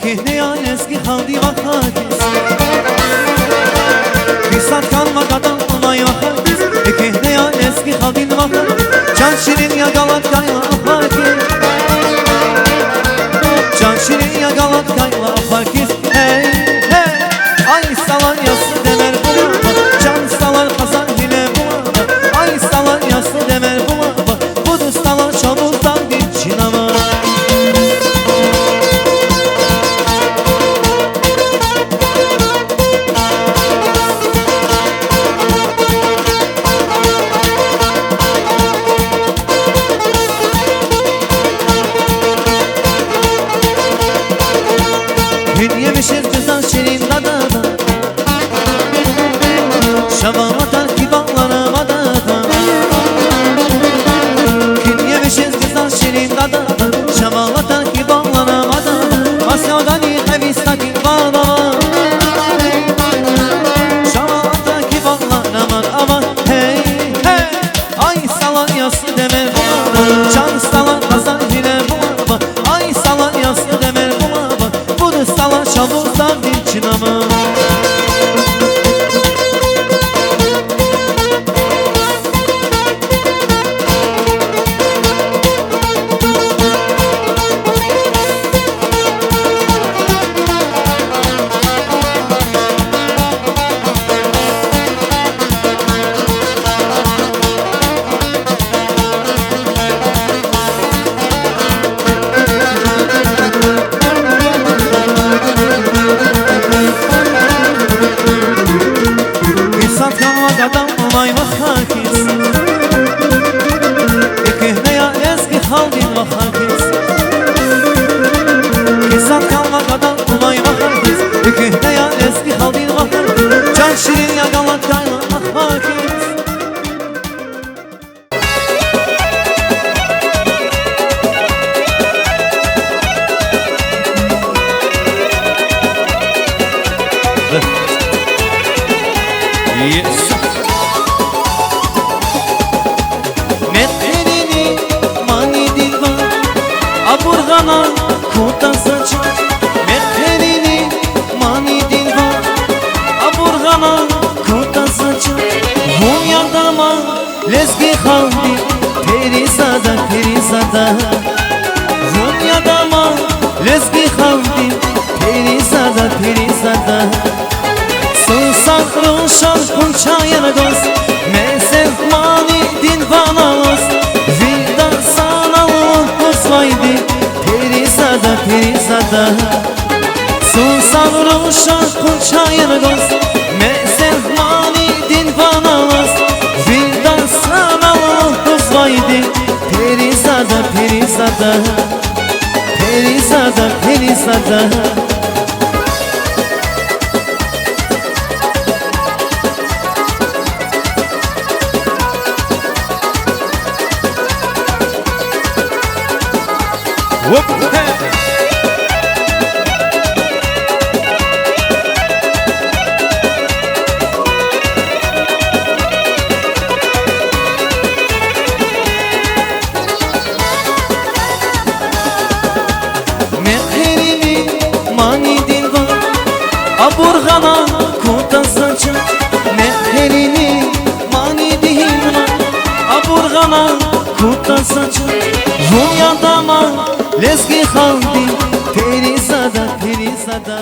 Ekehne ya eski haldi vakakis Bir saat kalmadan olay vakakis Ekehne ya eski haldi vakakis Can şirin ya galat kayla vakakis Can şirin ya galat kayla vakakis Hey hey Ay salan yası demer buna Can salan kazan hile buna Ay salan yası demer buna Budu salan çamurdan bir çinama Gün yemişiz güzel şirin dadada Şabalatan kibarlara vadada Gün yemişiz güzel şirin dadada Şabalatan kibarlara vadada Asya'dani hevistaki vadada Şabalatan kibarlara vadada Hey hey Ay salan yası demer buna Can salan kazan hile buna Ay salan yası demer buna Budu salan çamurdan bir çinama Adam olay vakakis Ekehne ya eski haldin vakakis Kisat kalmak adam olay vakakis Ekehne ya eski haldin vakakis Can şirin ya galat kayla vakakis Yes. Methenini mani diva Aburgana kuta saça Methenini mani diva Aburgana kuta saça Hunyadama lezgi haldi Perizada perizada Hunyadama lezgi haldi Perizada perizada Sunsak ruşan kunçayana dost Mesef mani din bana ost Vildan sana uzvaydi Perizada perizada Sunsak ruşan kunçayana dost Mesef mani din bana ost Vildan sana uzvaydi Perizada perizada Perizada perizada Whoop, hey. Meherini mani dilva Aburgana kuta saça Meherini mani dilva Aburgana kuta saça Hunyadama lezgi haldi Perizada perizada